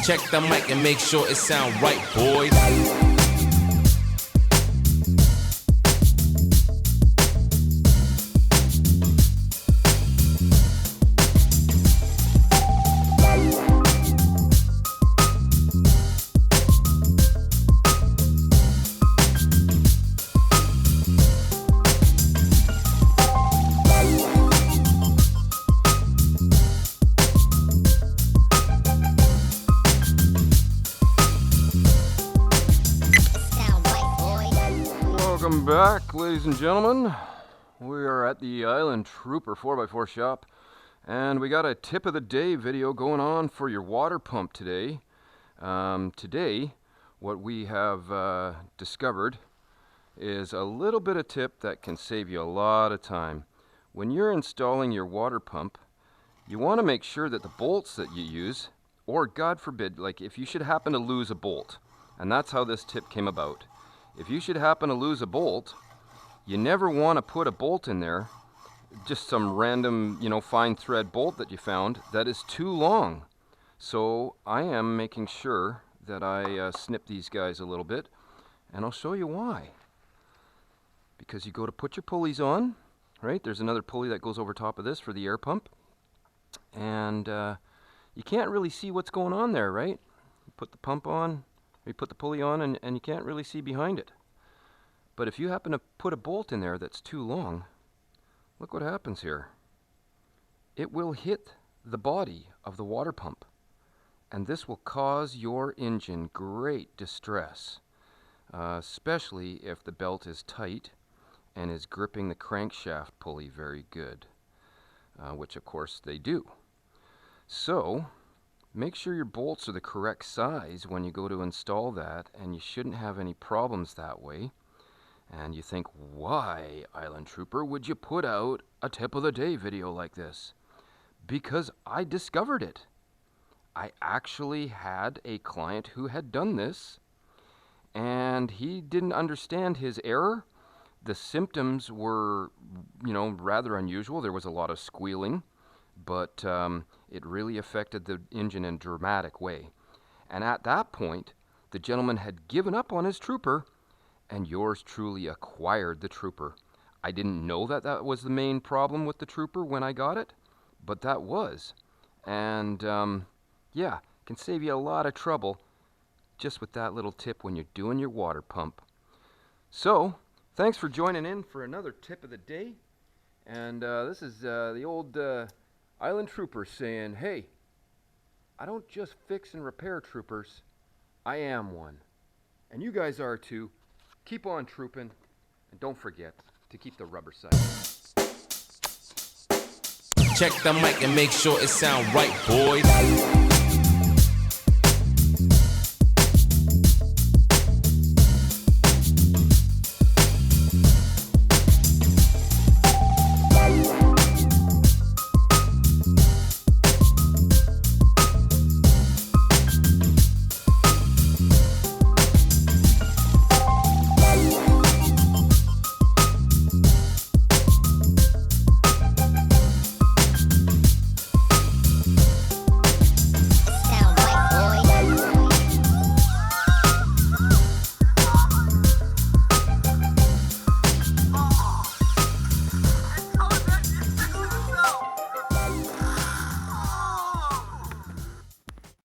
Check the mic and make sure it sound right, boys. Welcome back, ladies and gentlemen. We are at the Island Trooper 4x4 shop, and we got a tip of the day video going on for your water pump today. Today, what we have discovered is a little bit of tip that can save you a lot of time. When you're installing your water pump, you want to make sure that the bolts that you use, or God forbid, like if you should happen to lose a bolt, and that's how this tip came about. If you should happen to lose a bolt, you never want to put a bolt in there, just some random, fine thread bolt that you found that is too long. So I am making sure that I snip these guys a little bit, and I'll show you why. Because you go to put your pulleys on, right? There's another pulley that goes over top of this for the air pump, and you can't really see what's going on there, right? You put the pump on, you put the pulley on, and you can't really see behind it. But if you happen to put a bolt in there that's too long, look what happens here. It will hit the body of the water pump, and this will cause your engine great distress, especially if the belt is tight and is gripping the crankshaft pulley very good, which of course they do. So make sure your bolts are the correct size when you go to install that, and you shouldn't have any problems that way. And you think, why, Island Trooper, would you put out a tip of the day video like this? Because I discovered it. I actually had a client who had done this, and he didn't understand his error. The symptoms were, rather unusual. There was a lot of squealing, but it really affected the engine in a dramatic way. And at that point, the gentleman had given up on his Trooper, and yours truly acquired the Trooper. I didn't know that that was the main problem with the Trooper when I got it, but that was. And yeah, can save you a lot of trouble just with that little tip when you're doing your water pump. So, thanks for joining in for another tip of the day. And this is the old Island Trooper saying, hey, I don't just fix and repair troopers, I am one. And you guys are too. Keep on trooping, and don't forget to keep the rubber side. Check the mic and make sure it sound right, boys.